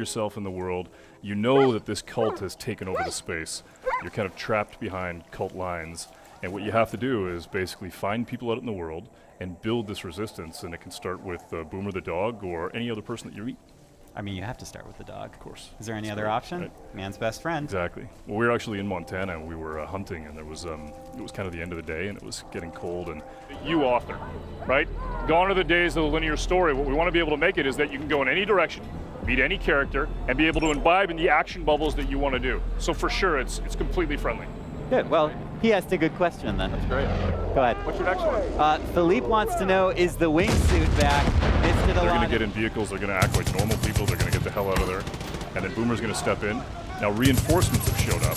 yourself in the world. You know that this cult has taken over the space. You're kind of trapped behind cult lines. And what you have to do is basically find people out in the world and build this resistance. And it can start with Boomer the dog or any other person that you meet. I mean, you have to start with the dog. Of course. Is there any other option? Right. Man's best friend. Exactly. Well, we were actually in Montana and we were hunting, and there was it was kind of the end of the day and it was getting cold. And you author, right? Gone are the days of the linear story. What we want to be able to make it is that you can go in any direction, meet any character, and be able to imbibe in the action bubbles that you want to do. So for sure, it's completely friendly. Good. Well, he asked a good question then. That's great. Go ahead. What's your next one? Philippe wants to know, is the wingsuit back? Missed it a They're lot. going to get in vehicles, they're going to act like normal people, they're going to get the hell out of there. And then Boomer's going to step in. Now reinforcements have showed up.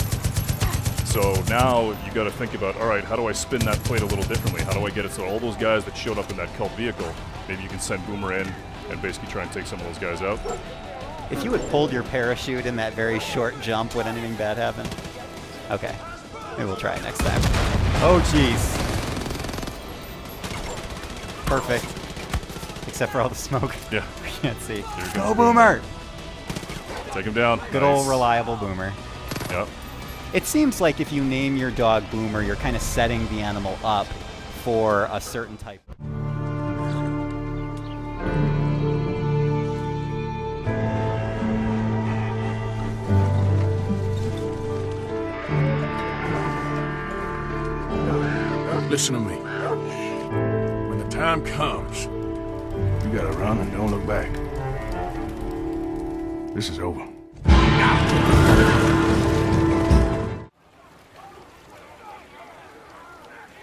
So now you got to think about, all right, how do I spin that plate a little differently? How do I get it so all those guys that showed up in that cult vehicle, maybe you can send Boomer in and basically try and take some of those guys out? If you had pulled your parachute in that very short jump, would anything bad happen? Okay. Maybe we'll try it next time. Oh, jeez. Perfect. Except for all the smoke. Yeah. We can't see. Go, Boomer! Take him down. Good Nice. old reliable Boomer. Yep. It seems like if you name your dog Boomer, you're kind of setting the animal up for a certain type. Listen to me. When the time comes, you gotta run and don't look back. This is over.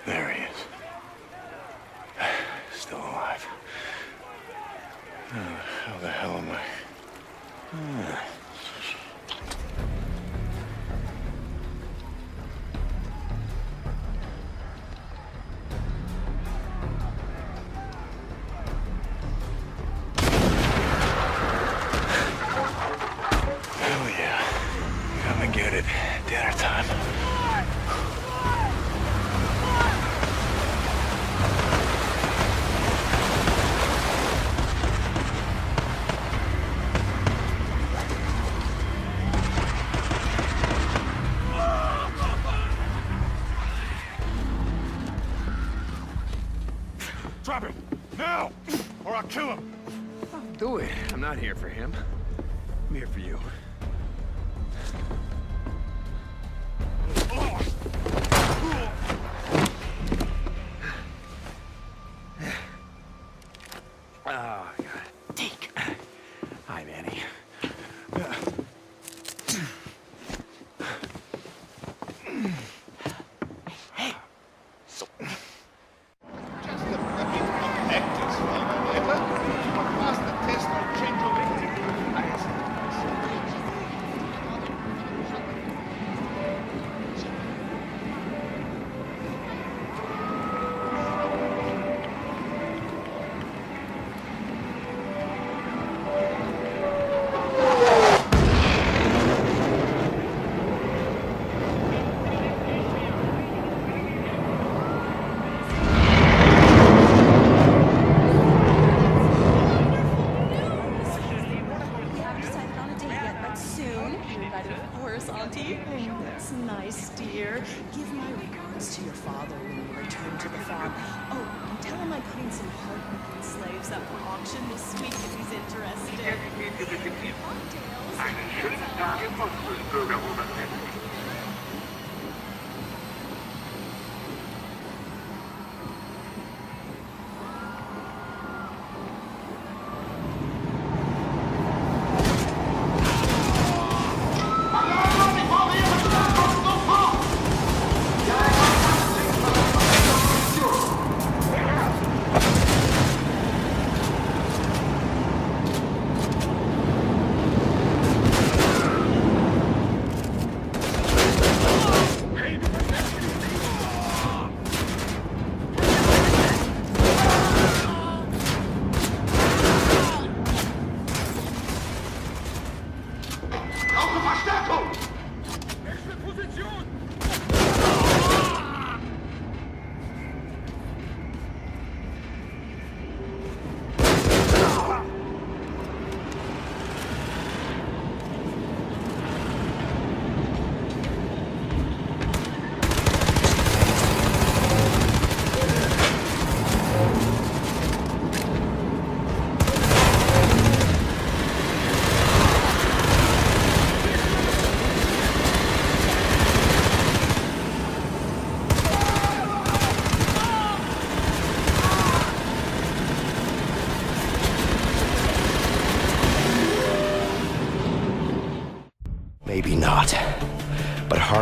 There he is. Still alive. How the hell am I? Hell yeah. Come and get it. Dinner time. Drop him! Now! Or I'll kill him! Do it. I'm not here for him. I'm here for you. Oh, God. Deke. Hi, Manny. Auntie. Oh, that's nice, dear. Give my regards to your father when you return to the farm. Oh, and tell him I'm putting some hard-working slaves up for auction this week if he's interested. Cocktails.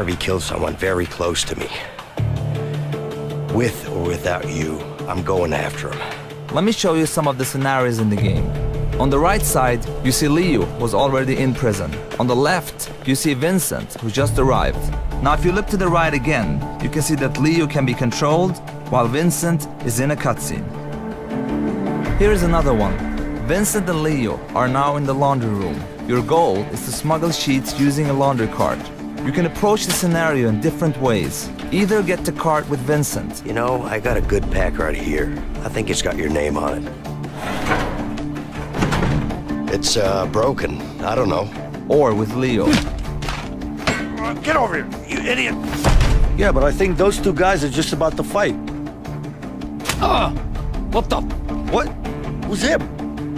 Harvey killed someone very close to me. With or without you, I'm going after him. Let me show you some of the scenarios in the game. On the right side, you see Leo, who's already in prison. On the left, you see Vincent, who just arrived. Now if you look to the right again, you can see that Leo can be controlled, while Vincent is in a cutscene. Here is another one. Vincent and Leo are now in the laundry room. Your goal is to smuggle sheets using a laundry cart. You can approach the scenario in different ways. Either get the cart with Vincent. You know, I got a good pack right here. I think it's got your name on it. It's, broken. I don't know. Or with Leo. Get over here, you idiot! Yeah, but I think those two guys are just about to fight. What the? What? Who's him?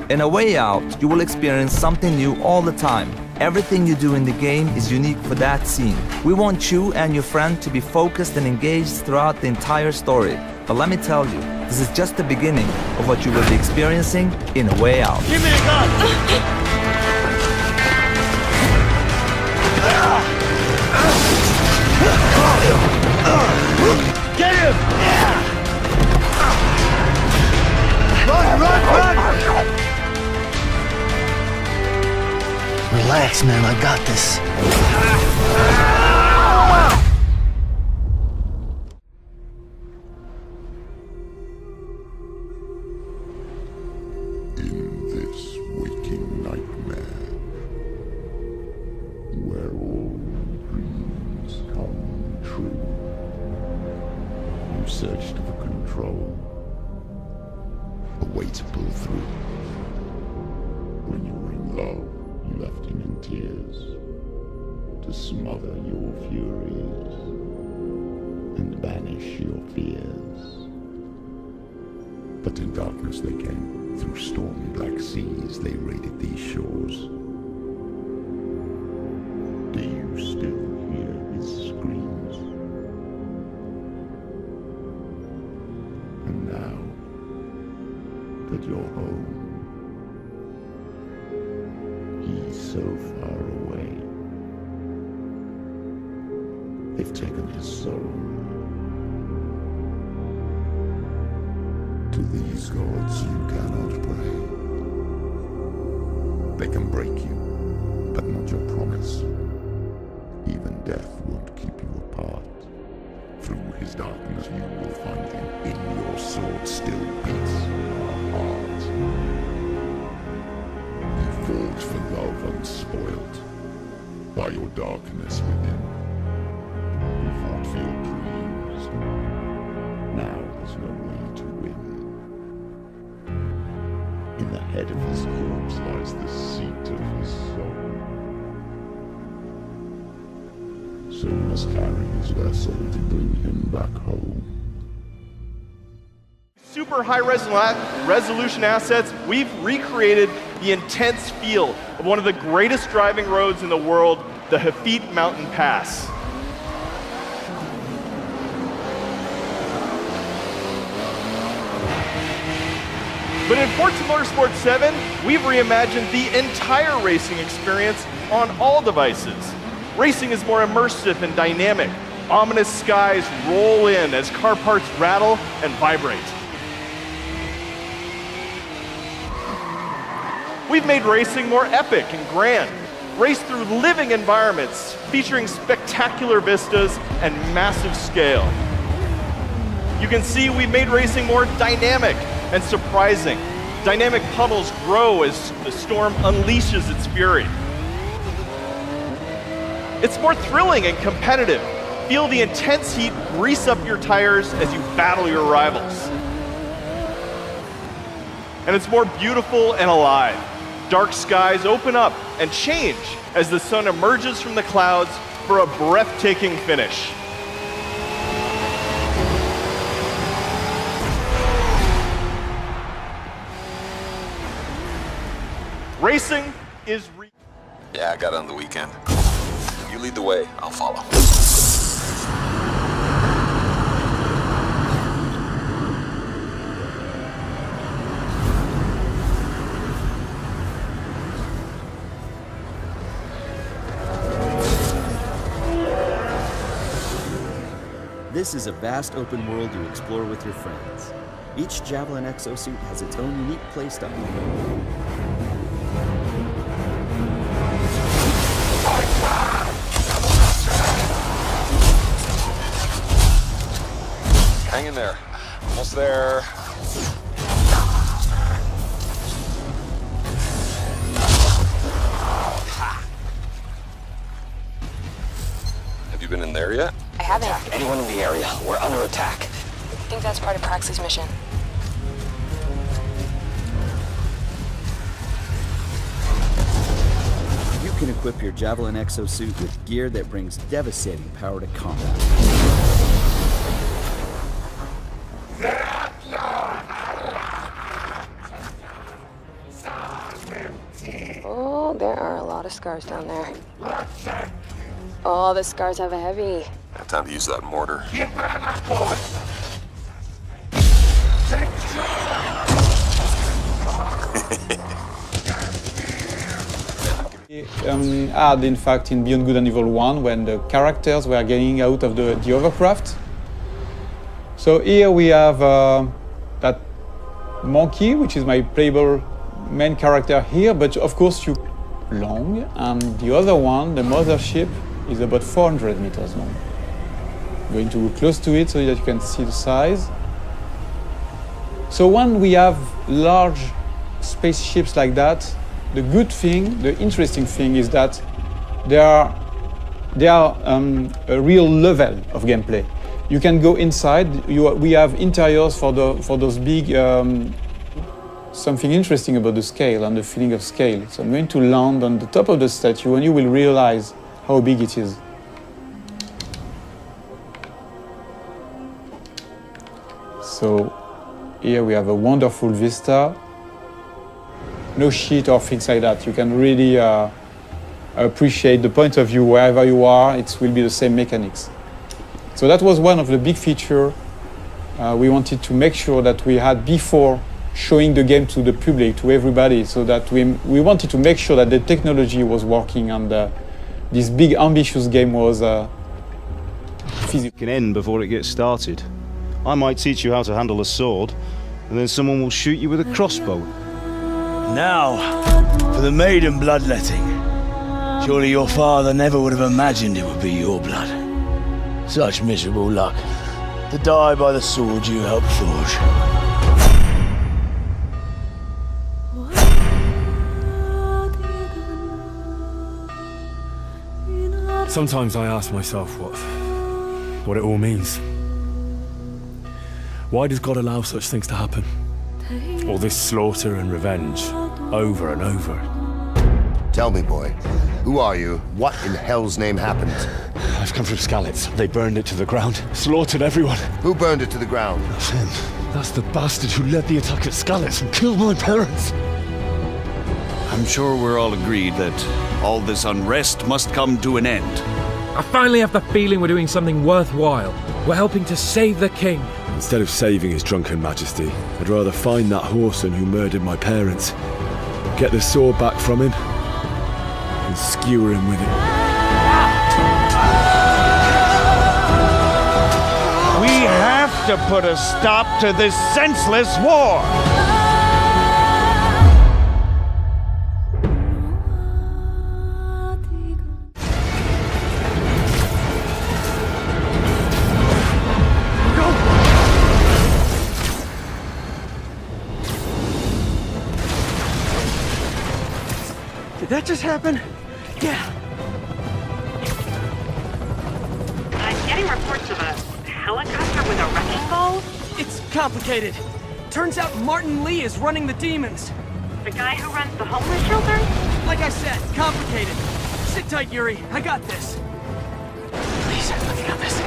In A Way Out, you will experience something new all the time. Everything you do in the game is unique for that scene. We want you and your friend to be focused and engaged throughout the entire story. But let me tell you, this is just the beginning of what you will be experiencing in A Way Out. Give me a gun! Get him! Run, run, run! Relax, man. I got this. In this waking nightmare, where all dreams come true, you searched for control, a way to pull through. When you were in love, you left him in tears, to smother your furies and banish your fears. But in darkness they came, through stormy black seas they raided these shores. Do you still hear his screams? And now that you're home, he's so far away. They've taken his soul. To these gods you cannot pray. They can break you, but not your promise. Even death won't keep you apart. Through his darkness you will find him. In your sword still beats your heart. You fought for love unspoilt. By your darkness within, you fought for your dreams. Now there's no way to win. In the head of his corpse lies the seat of his soul. So we must carry his vessel to bring him back home. Super high resolution assets, we've recreated the intense feel of one of the greatest driving roads in the world, the Hafit Mountain Pass. But in Forza Motorsport 7, we've reimagined the entire racing experience on all devices. Racing is more immersive and dynamic. Ominous skies roll in as car parts rattle and vibrate. We've made racing more epic and grand. Race through living environments featuring spectacular vistas and massive scale. You can see we've made racing more dynamic and surprising. Dynamic puddles grow as the storm unleashes its fury. It's more thrilling and competitive. Feel the intense heat grease up your tires as you battle your rivals. And it's more beautiful and alive. Dark skies open up and change as the sun emerges from the clouds for a breathtaking finish. Racing is Yeah, I got it on the weekend. You lead the way, I'll follow. This is a vast open world you explore with your friends. Each Javelin exosuit has its own unique playstyle. Hang in there. Almost there. Have you been in there yet? I haven't. Anyone in the area? We're under attack. I think that's part of Praxis' mission. You can equip your Javelin exosuit with gear that brings devastating power to combat. Oh, there are a lot of scars down there. Oh, the scars have a heavy. Time to use that mortar. Had in fact in Beyond Good and Evil 1 when the characters were getting out of the hovercraft. So here we have that monkey, which is my playable main character here, but of course you long, and the other one, the mothership, is about 400 meters long. I'm going to go close to it so that you can see the size. So when we have large spaceships like that, the good thing, the interesting thing is that they are a real level of gameplay. You can go inside. We have interiors for those big. Something interesting about the scale and the feeling of scale. So I'm going to land on the top of the statue, and you will realize how big it is. So here we have a wonderful vista. No shit or things like that. You can really appreciate the point of view wherever you are. It will be the same mechanics. So that was one of the big features we wanted to make sure that we had before showing the game to the public, to everybody, so that we wanted to make sure that the technology was working and this big ambitious game was physical. Can end before it gets started. I might teach you how to handle a sword, and then someone will shoot you with a crossbow. Now, for the maiden bloodletting. Surely your father never would have imagined it would be your blood. Such miserable luck, to die by the sword you helped forge. Sometimes I ask myself what it all means. Why does God allow such things to happen? All this slaughter and revenge, over and over. Tell me, boy, who are you? What in hell's name happened? I've come from Skalitz. They burned it to the ground, slaughtered everyone. Who burned it to the ground? That's him. That's the bastard who led the attack at Skalitz and killed my parents. I'm sure we're all agreed that all this unrest must come to an end. I finally have the feeling we're doing something worthwhile. We're helping to save the king. Instead of saving his drunken majesty, I'd rather find that whoreson who murdered my parents, get the sword back from him, and skewer him with it. We have to put a stop to this senseless war! Did that just happen? Yeah. I'm getting reports of a helicopter with a wrecking ball. It's complicated. Turns out Martin Lee is running the demons. The guy who runs the homeless shelter? Like I said, complicated. Sit tight, Yuri. I got this. Please, let me got this.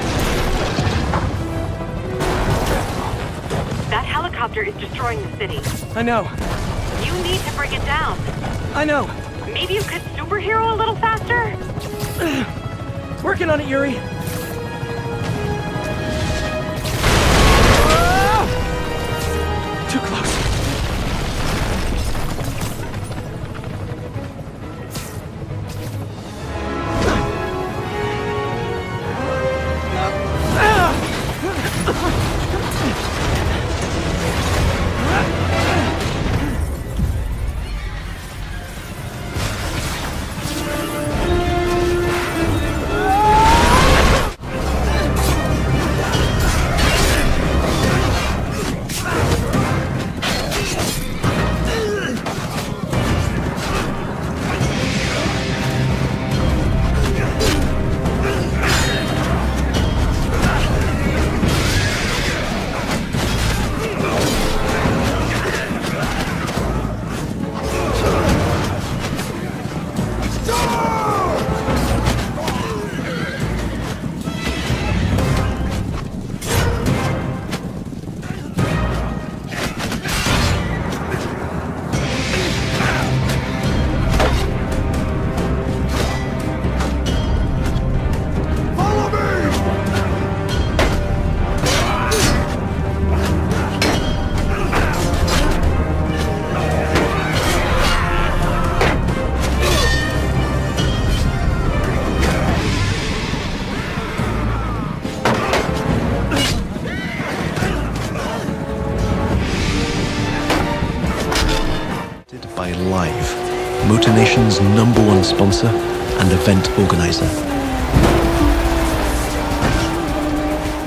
That helicopter is destroying the city. I know. You need to bring it down. I know. Maybe you could superhero a little faster? Working on it, Yuri. Too close. Live, Motor Nation's #1 sponsor and event organizer.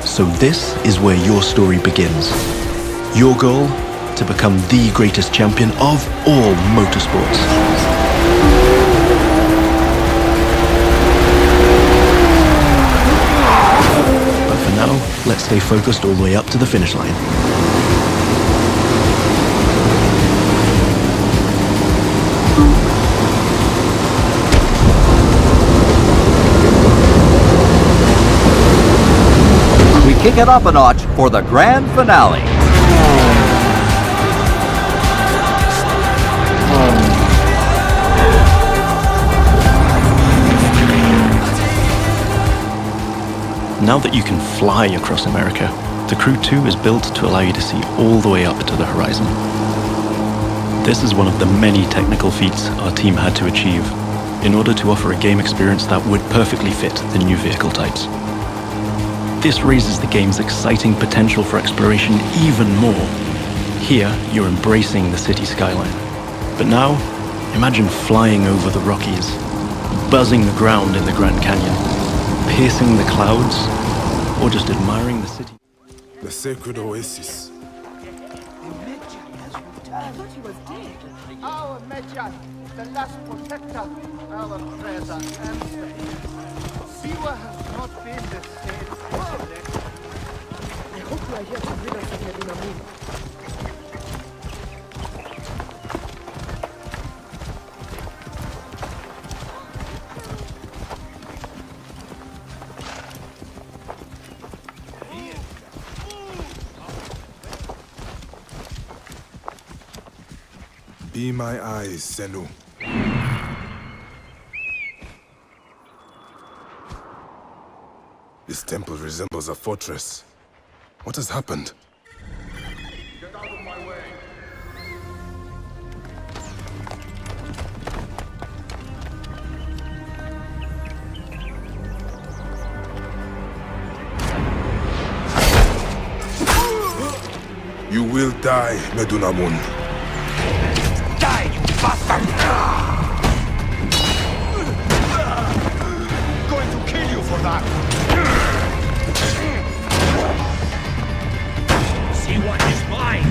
So this is where your story begins. Your goal? To become the greatest champion of all motorsports. But for now, let's stay focused all the way up to the finish line. We kick it up a notch for the grand finale. Now that you can fly across America, the Crew 2 is built to allow you to see all the way up to the horizon. This is one of the many technical feats our team had to achieve in order to offer a game experience that would perfectly fit the new vehicle types. This raises the game's exciting potential for exploration even more. Here, you're embracing the city skyline. But now, imagine flying over the Rockies, buzzing the ground in the Grand Canyon, piercing the clouds, or just admiring the city. The sacred oasis. Our Medjay, the last protector, our treasure and Siwa has not been the same. I hope you are here to rid us of Medina Moon. Be my eyes, Senu. This temple resembles a fortress. What has happened? Get out of my way. You will die, Medunamun. Die, you bastard! I'm going to kill you for that. See what is mine.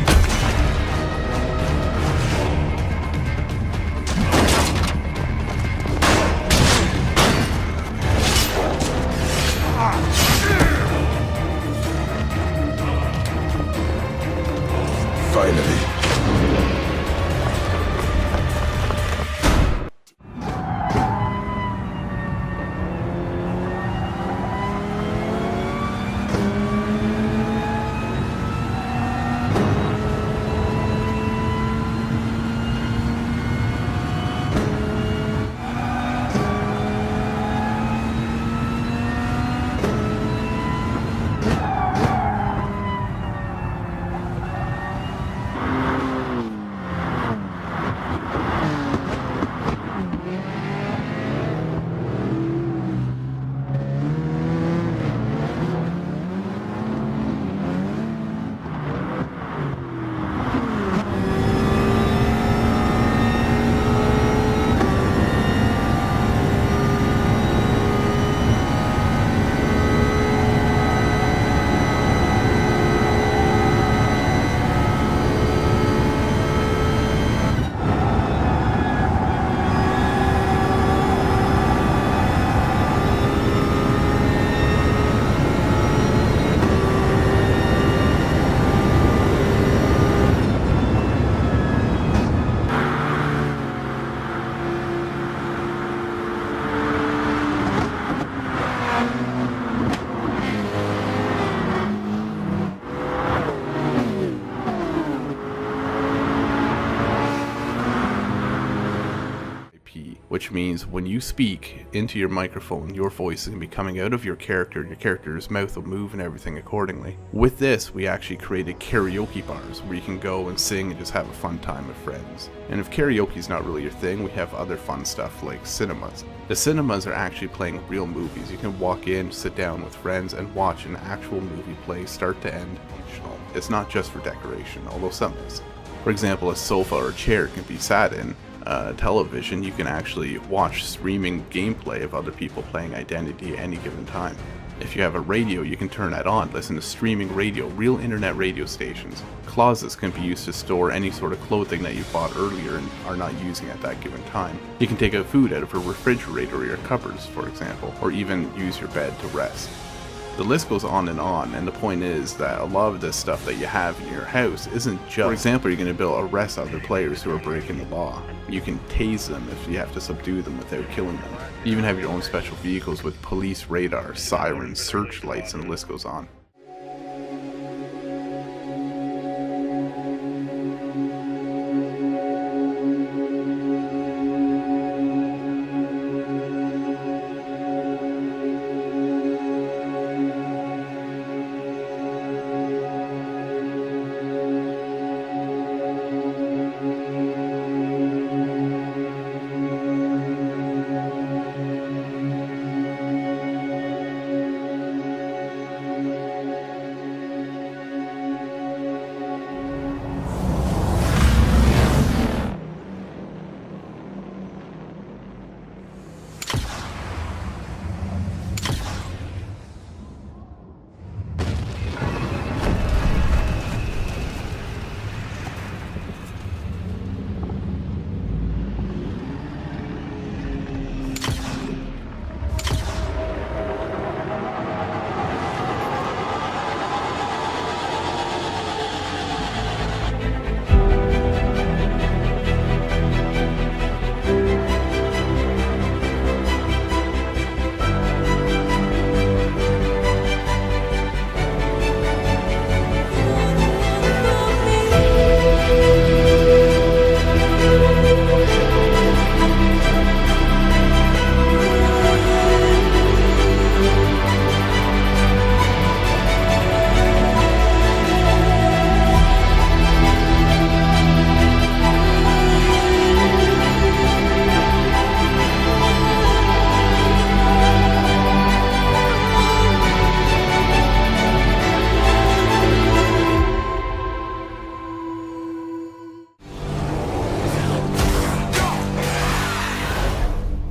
Finally. Which means when you speak into your microphone, your voice is going to be coming out of your character's mouth will move and everything accordingly. With this, we actually created karaoke bars where you can go and sing and just have a fun time with friends. And if karaoke is not really your thing, we have other fun stuff like cinemas. The cinemas are actually playing real movies. You can walk in, sit down with friends, and watch an actual movie play start to end. It's not just for decoration, although some is. For example, a sofa or a chair can be sat in, television, you can actually watch streaming gameplay of other people playing Identity at any given time. If you have a radio, you can turn that on, listen to streaming radio, real internet radio stations. Closets can be used to store any sort of clothing that you bought earlier and are not using at that given time. You can take out food out of a refrigerator or your cupboards, for example, or even use your bed to rest. The list goes on, and the point is that a lot of this stuff that you have in your house isn't just, for example, you're going to be able to arrest other players who are breaking the law. You can tase them if you have to subdue them without killing them. You even have your own special vehicles with police radar, sirens, searchlights, and the list goes on.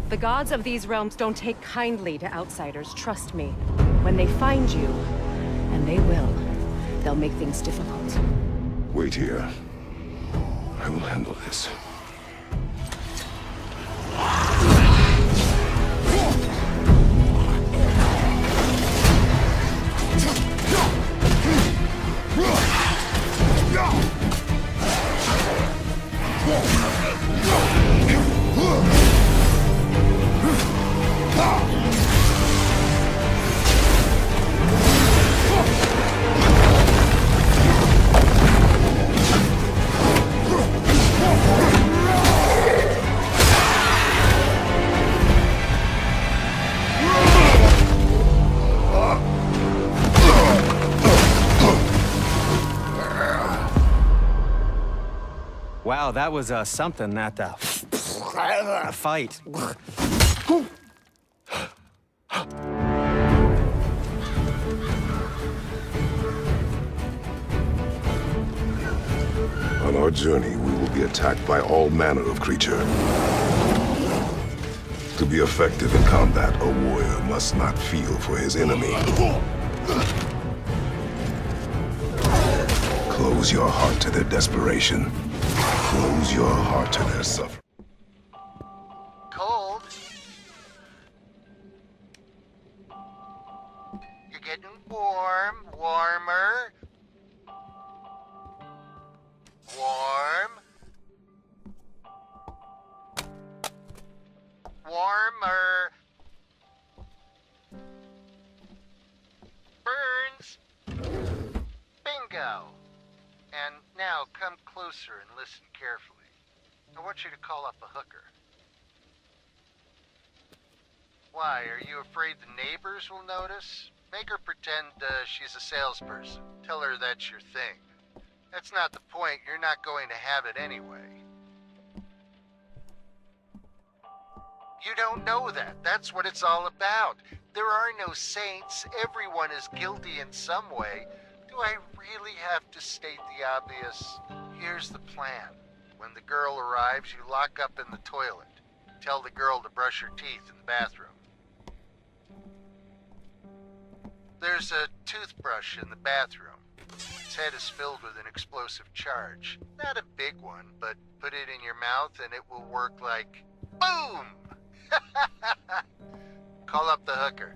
The gods of these realms don't take kindly to outsiders, trust me. When they find you, and they will, they'll make things difficult. Wait here. I will handle this. Wow, that was something, that fight. On our journey, we will be attacked by all manner of creatures. To be effective in combat, a warrior must not feel for his enemy. Close your heart to their desperation. Close your heart to their suffering. Cold? You're getting warm, warmer. Warm. Warmer. Burns. Bingo. And now come closer and listen carefully. I want you to call up a hooker. Why, are you afraid the neighbors will notice? Make her pretend she's a salesperson. Tell her that's your thing. That's not the point. You're not going to have it anyway. You don't know that. That's what it's all about. There are no saints. Everyone is guilty in some way. Do I really have to state the obvious? Here's the plan. When the girl arrives, you lock up in the toilet. Tell the girl to brush her teeth in the bathroom. There's a toothbrush in the bathroom. Its head is filled with an explosive charge. Not a big one, but put it in your mouth and it will work like boom! Call up the hooker.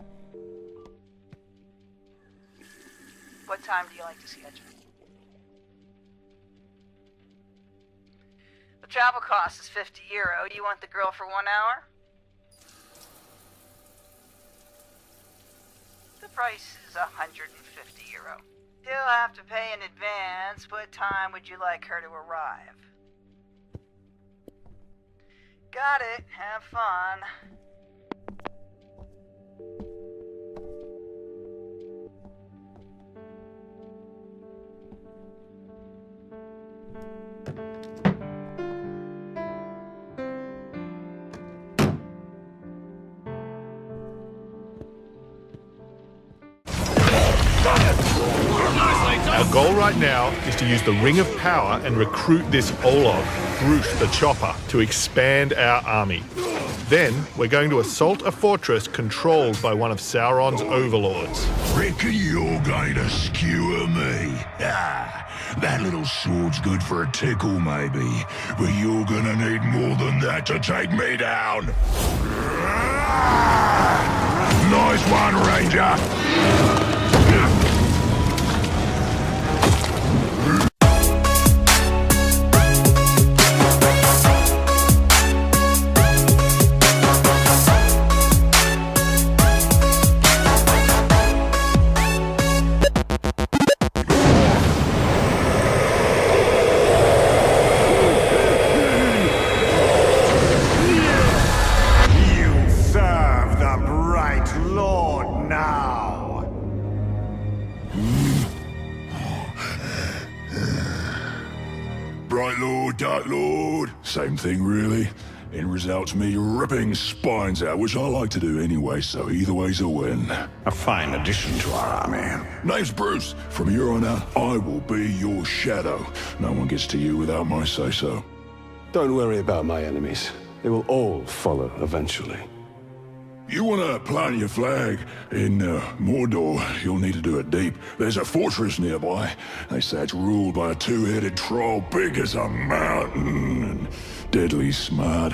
What time do you like to schedule? The travel cost is €50. You want the girl for 1 hour? The price is €150. You'll have to pay in advance. What time would you like her to arrive? Got it. Have fun. Our goal right now is to use the Ring of Power and recruit this Olog, Bruce the Chopper, to expand our army. Then, we're going to assault a fortress controlled by one of Sauron's overlords. Reckon you're going to skewer me? Ah, that little sword's good for a tickle, maybe. But you're gonna need more than that to take me down. Nice one, Ranger. Bright Lord, Dark Lord, same thing really. End result's me ripping spines out, which I like to do anyway, so either way's a win. A fine addition to our army. Name's Bruce. From here on out, I will be your shadow. No one gets to you without my say-so. Don't worry about my enemies. They will all follow eventually. You want to plant your flag in Mordor, you'll need to do it deep. There's a fortress nearby. They say it's ruled by a two-headed troll big as a mountain and deadly smart.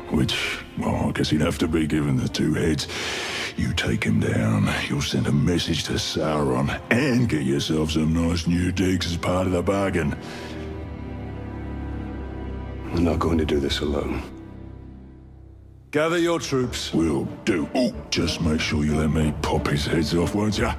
Which, well, I guess he'd have to be given the two heads. You take him down, you'll send a message to Sauron and get yourself some nice new digs as part of the bargain. I'm not going to do this alone. Gather your troops. Will do. Oh, just make sure you let me pop his heads off, won't ya?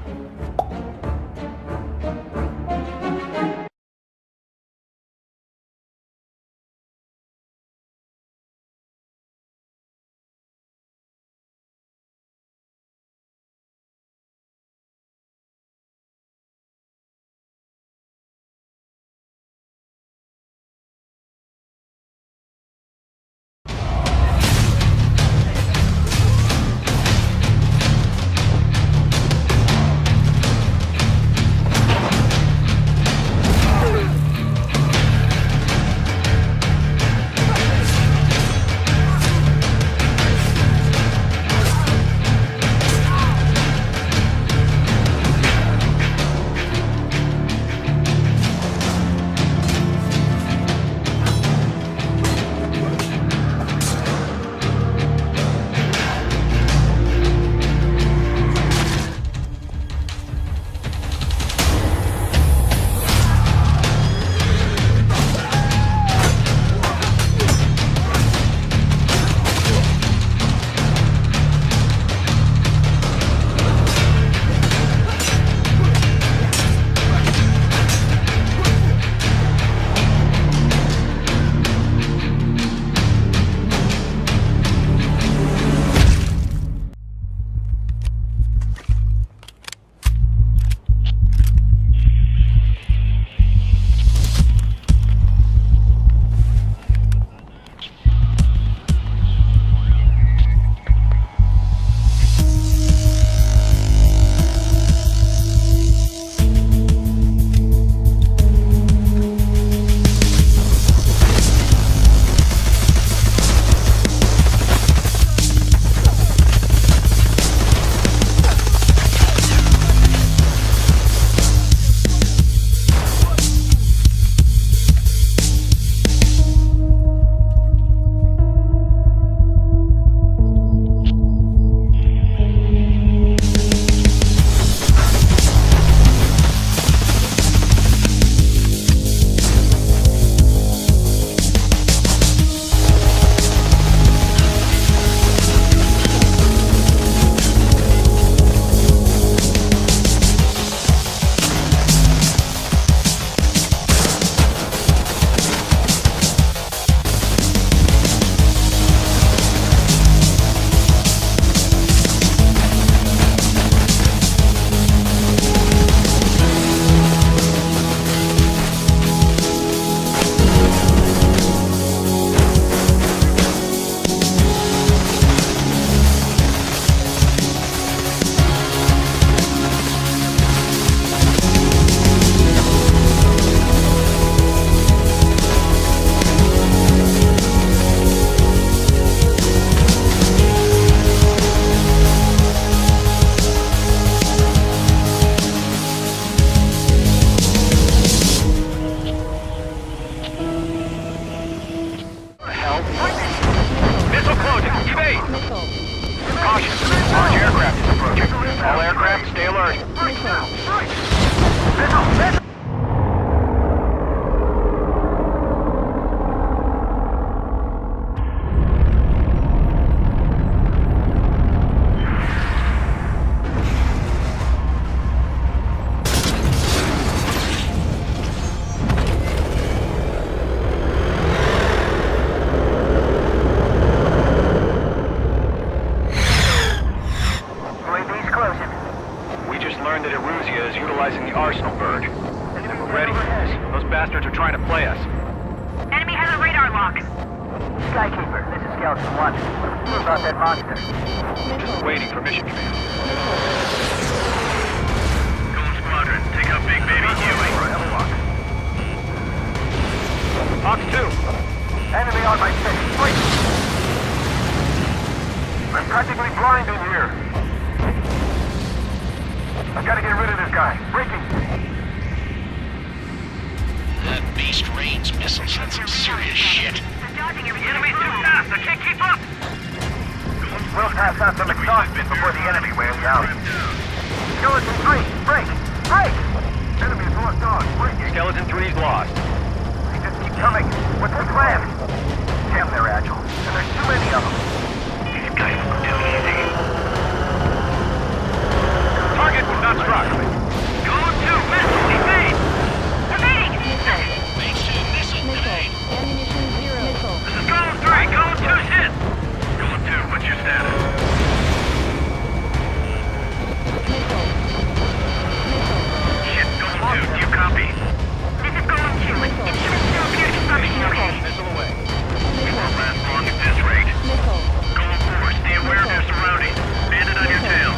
the arsenal, Bird. And we're ready for this. Those bastards are trying to play us. Enemy has a radar lock. Skykeeper, this is Skeleton 1. What about that monster? Just waiting for mission command. Golden Squadron, take out Big Baby Huey. Fox 2. Enemy on my 6. Wait! I'm practically blind in here. I've got to get rid of this guy. Breaking. That beast rains missiles. That's some serious shit. Dodging everything. The enemy's too fast. I can't keep up. We'll pass out some exhaustion before the enemy wears out. Skeleton 3, break! Break! Enemy's lost dog. Breaking. Skeleton 3's lost. They just keep coming. What's the plan? Damn, they're agile. And there's too many of them. These guys are too easy. Target was not struck. Golem 2, missile, evade! Evading! Phase 2, missile grenade. Ammunition 0. Missile. This is Golem 3, Golem 2's hit! Golem 2, what's your status? Missile. Shit, Golem 2, do you copy? This is Golem 2. Instruments still appear to function okay. Missile away. We won't last long at this rate. Missile. Golem 4, stay aware of your surroundings. Bandit on your tail.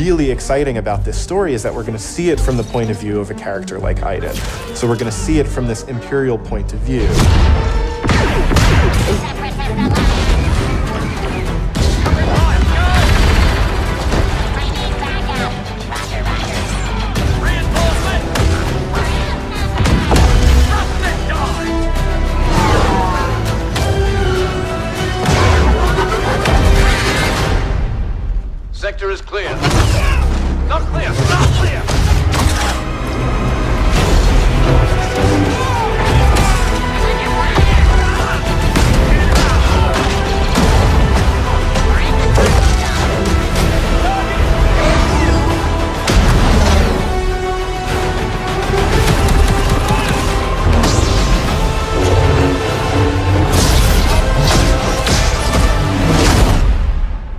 really exciting about this story is that we're going to see it from the point of view of a character like Aiden. So we're going to see it from this Imperial point of view. Sector is clear. Not clear! Not clear!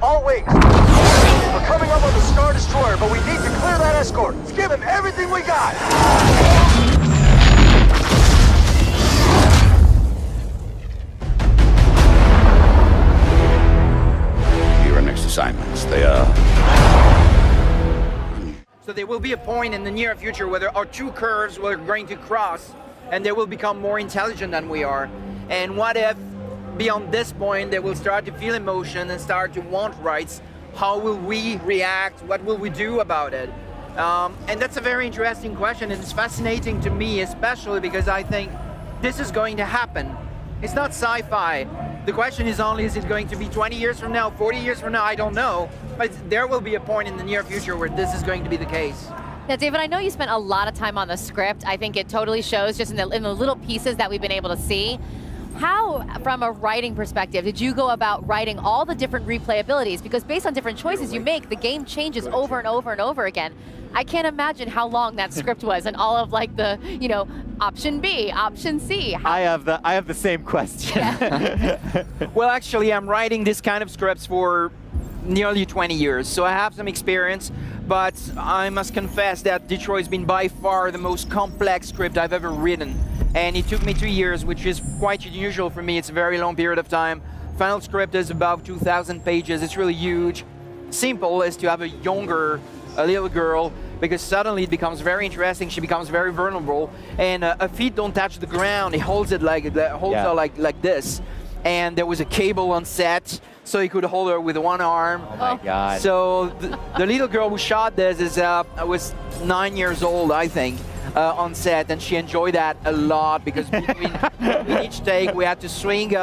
All wings! We're coming up on the Star Destroyer, but we need to clear that escort. Let's give him everything we got! Here are next assignments. They are... So there will be a point in the near future where there are two curves we're going to cross, and they will become more intelligent than we are. And what if, beyond this point, they will start to feel emotion and start to want rights? How will we react? What will we do about it? And that's a very interesting question, and it's fascinating to me, especially because I think this is going to happen. It's not sci-fi. The question is only, is it going to be 20 years from now, 40 years from now? I don't know. But there will be a point in the near future where this is going to be the case. Now, David, I know you spent a lot of time on the script. I think it totally shows just in the little pieces that we've been able to see. How, from a writing perspective, did you go about writing all the different replayabilities? Because based on different choices you make, the game changes over and over and over again. I can't imagine how long that script was and all of like the, you know, option B, option C. I have the same question. Yeah. Well, actually, I'm writing this kind of scripts for nearly 20 years, so I have some experience, but I must confess that Detroit's been by far the most complex script I've ever written. And it took me 2 years, which is quite unusual for me. It's a very long period of time. Final script is about 2,000 pages. It's really huge. Simple is to have a little girl, because suddenly it becomes very interesting. She becomes very vulnerable, and her feet don't touch the ground. He holds it her like this. And there was a cable on set, so he could hold her with one arm. Oh my God. So the little girl who shot this was 9 years old, I think, on set, and she enjoyed that a lot because between each take we had to swing